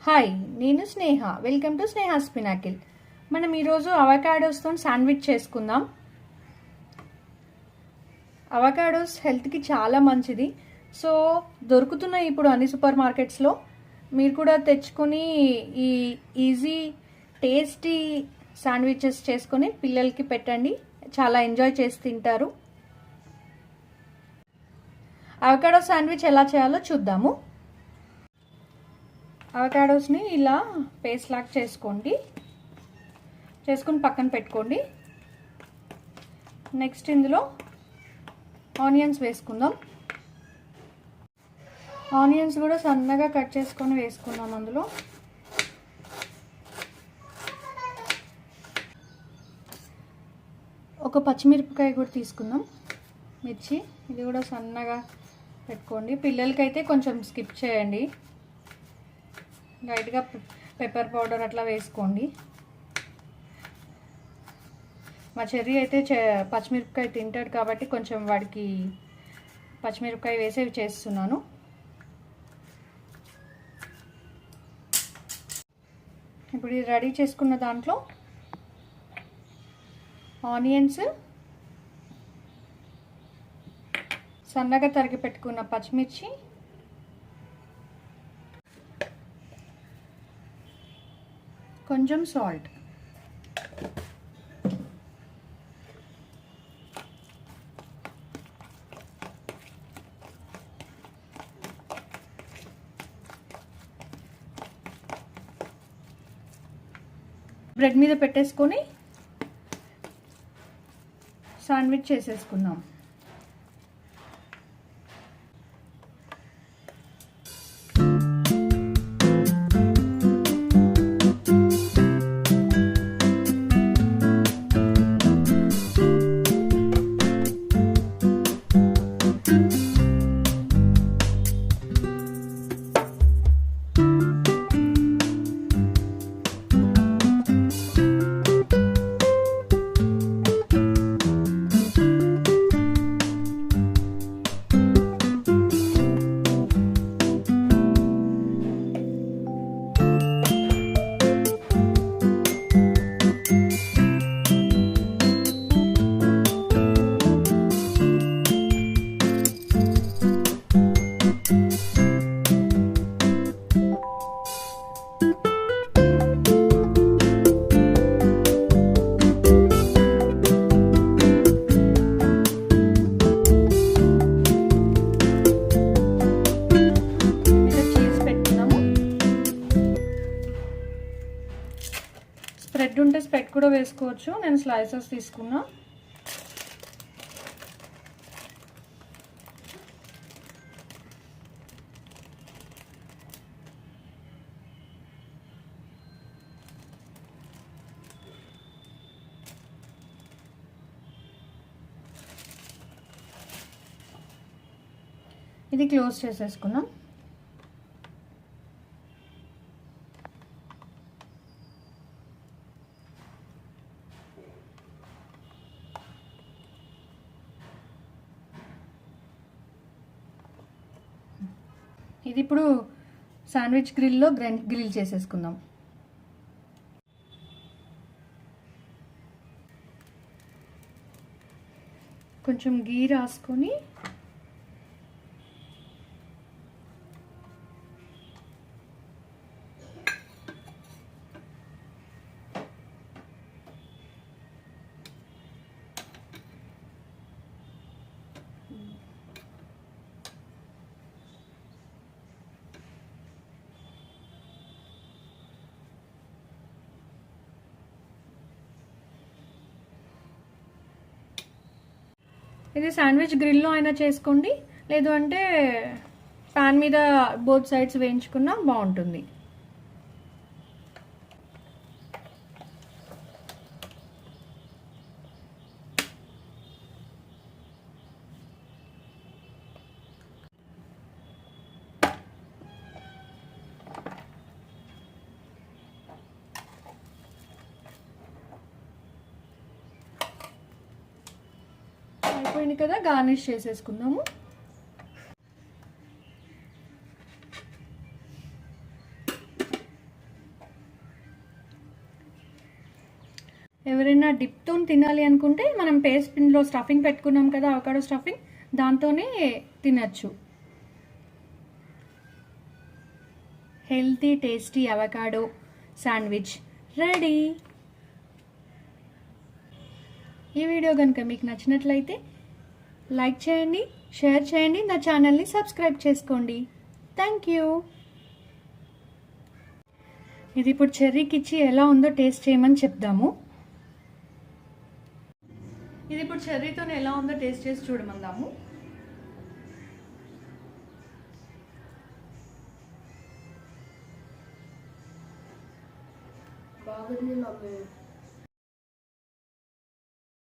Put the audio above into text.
Hi, నేను స్నేహ. Welcome to స్నేహ స్పినాకిల్. మనం ఈరోజు అవకాడోస్తో శాండ్విచ్ చేసుకుందాం. అవకాడోస్ హెల్త్కి చాలా మంచిది. సో దొరుకుతున్నాయి ఇప్పుడు అన్ని సూపర్ మార్కెట్స్లో. మీరు కూడా తెచ్చుకొని ఈ ఈజీ టేస్టీ శాండ్విచెస్ చేసుకొని పిల్లలకి పెట్టండి. చాలా ఎంజాయ్ చేసి తింటారు. అవకాడో శాండ్విచ్ ఎలా చేయాలో చూద్దాము. అవకాడోస్ని ఇలా పేస్ట్ లాగా చేసుకొని పక్కన పెట్టుకోండి. నెక్స్ట్ ఇందులో ఆనియన్స్ వేసుకుందాం. ఆనియన్స్ కూడా సన్నగా కట్ చేసుకొని వేసుకుందాం. అందులో ఒక పచ్చిమిరపకాయ కూడా తీసుకుందాం. మిర్చి ఇది కూడా సన్నగా పెట్టుకోండి. పిల్లలకైతే కొంచెం స్కిప్ చేయండి. లైట్గా పెప్పర్ పౌడర్ అట్లా వేసుకోండి. మా చెర్రీ అయితే పచ్చిమిరపకాయ తింటాడు కాబట్టి కొంచెం వాడికి పచ్చిమిరపకాయ వేసేవి చేస్తున్నాను. ఇప్పుడు ఇది రెడీ చేసుకున్న దాంట్లో ఆనియన్స్, సన్నగా తరిగి పెట్టుకున్న పచ్చిమిర్చి, కొంచెం సాల్ట్, బ్రెడ్ మీద పెట్టేసుకొని శాండ్విచ్ చేసేసుకుందాం. స్ప్రెడ్ ఉంటే స్ప్రెడ్ కూడా వేసుకోవచ్చు. నేను స్లైసెస్ తీసుకున్నా. ఇది క్లోజ్ చేసేసుకున్నాం. ఇది ఇప్పుడు శాండ్విచ్ గ్రిల్లో గ్రిల్ చేసేసుకుందాం. కొంచెం గీ రాసుకొని ఇది శాండ్విచ్ గ్రిల్లో అయినా చేసుకోండి, లేదు అంటే పాన్ మీద బోత్ సైడ్స్ వేయించుకున్నా బాగుంటుంది. అయిపోయింది కదా, గార్నిష్ చేసేసుకుందాము. ఎవరైనా డిప్తో తినాలి అనుకుంటే మనం పేస్ట్ పిన్లో స్టఫింగ్ పెట్టుకున్నాం కదా, అవకాడో స్టఫింగ్, దాంతోనే తినచ్చు. Healthy tasty avocado sandwich ready. ఈ వీడియో కనుక మీకు నచ్చినట్లయితే లైక్ చేయండి, షేర్ చేయండి, నా ఛానల్ని సబ్స్క్రైబ్ చేసుకోండి. Thank you. ఇది ఇప్పుడు చెర్రీకి ఇచ్చి ఎలా ఉందో టేస్ట్ చేయమని చెప్దాము. ఇది ఇప్పుడు చెర్రీతో ఎలా ఉందో టేస్ట్ చేసి చూడమందాము. బాగుంది మమ్మీ.